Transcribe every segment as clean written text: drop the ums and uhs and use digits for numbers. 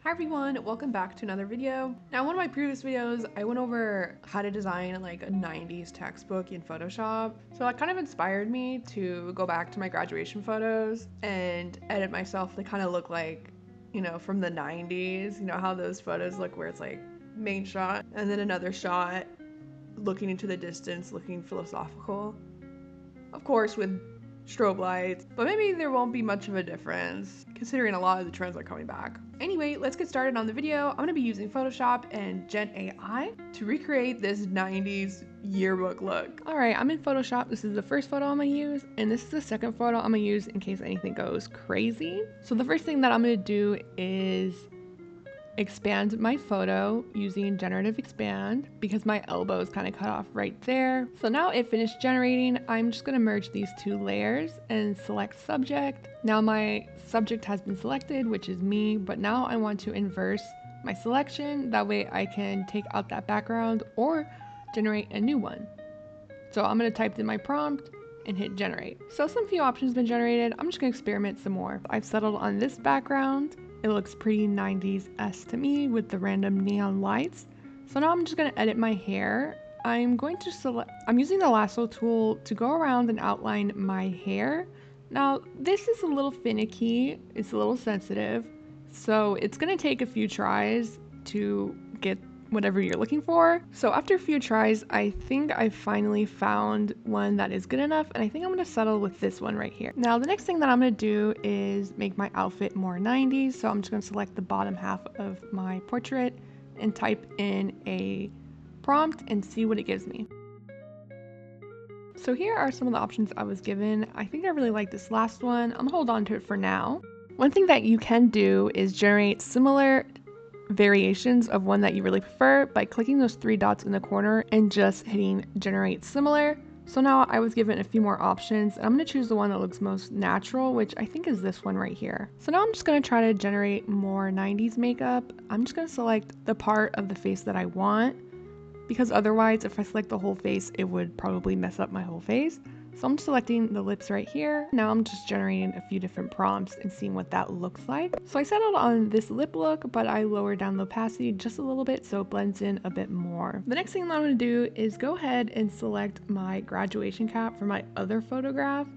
Hi everyone, welcome back to another video. Now, in one of my previous videos, I went over how to design like a 90s textbook in Photoshop. So that kind of inspired me to go back to my graduation photos and edit myself to kind of look like, from the 90s. You know how those photos look where it's like main shot and then another shot looking into the distance, looking philosophical. Of course, with strobe lights, but maybe there won't be much of a difference considering a lot of the trends are coming back. Anyway, let's get started on the video. I'm going to be using Photoshop and Gen AI to recreate this 90s yearbook look. Alright, I'm in Photoshop. This is the first photo I'm going to use, and this is the second photo I'm going to use in case anything goes crazy. So the first thing that I'm going to do is expand my photo using generative expand because my elbow is kind of cut off right there. So now it finished generating. I'm just going to merge these two layers and select subject. Now my subject has been selected, which is me, but now I want to inverse my selection. That way I can take out that background or generate a new one. So I'm going to type in my prompt and hit generate. So some few options have been generated. I'm just going to experiment some more. I've settled on this background. It looks pretty 90s-esque to me with the random neon lights. So now I'm just going to edit my hair. I'm using the lasso tool to go around and outline my hair. Now this is a little finicky, it's a little sensitive, so it's going to take a few tries to get whatever you're looking for. So after a few tries, I think I finally found one that is good enough, and I think I'm going to settle with this one right here. Now the next thing that I'm going to do is make my outfit more 90s, so I'm just going to select the bottom half of my portrait and type in a prompt and see what it gives me. So here are some of the options I was given. I think I really like this last one. I'm gonna hold on to it for now. One thing that you can do is generate similar variations of one that you really prefer by clicking those three dots in the corner and just hitting generate similar. So now I was given a few more options, and I'm going to choose the one that looks most natural, which I think is this one right here. So now I'm just going to try to generate more 90s makeup. I'm just going to select the part of the face that I want, because otherwise if I select the whole face it would probably mess up my whole face. So I'm selecting the lips right here. Now I'm just generating a few different prompts and seeing what that looks like. So I settled on this lip look, but I lowered down the opacity just a little bit so it blends in a bit more. The next thing that I'm going to do is go ahead and select my graduation cap for my other photograph.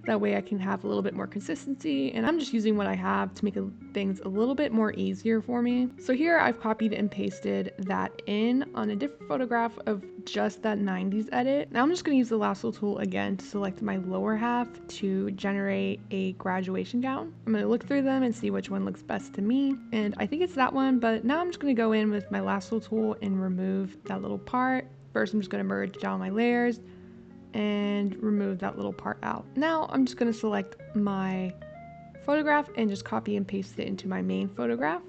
That way I can have a little bit more consistency, and I'm just using what I have to make things a little bit more easier for me. So here I've copied and pasted that in on a different photograph of just that 90s edit. Now I'm just going to use the lasso tool again to select my lower half to generate a graduation gown. I'm going to look through them and see which one looks best to me, and I think it's that one, but now I'm just going to go in with my lasso tool and remove that little part. First I'm just going to merge down my layers and remove that little part out. Now I'm just going to select my photograph and just copy and paste it into my main photograph.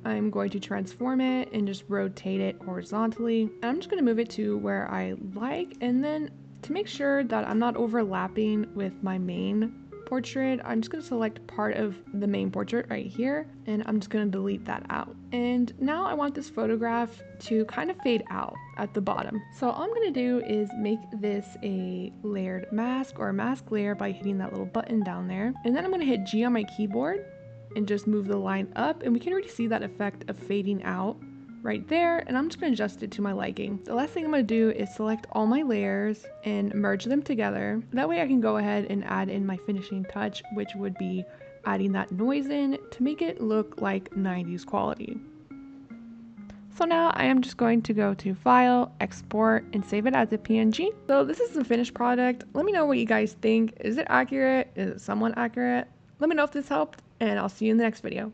I'm going to transform it and just rotate it horizontally. And I'm just going to move it to where I like, and then to make sure that I'm not overlapping with my main portrait, I'm just going to select part of the main portrait right here, and I'm just going to delete that out. And now I want this photograph to kind of fade out at the bottom. So all I'm going to do is make this a layered mask or a mask layer by hitting that little button down there. And then I'm going to hit G on my keyboard and just move the line up, and we can already see that effect of fading out right there, and I'm just going to adjust it to my liking. The last thing I'm going to do is select all my layers and merge them together. That way I can go ahead and add in my finishing touch, which would be adding that noise in to make it look like 90s quality. So now I am just going to go to File, Export, and save it as a PNG. So this is the finished product. Let me know what you guys think. Is it accurate? Is it somewhat accurate? Let me know if this helped, and I'll see you in the next video.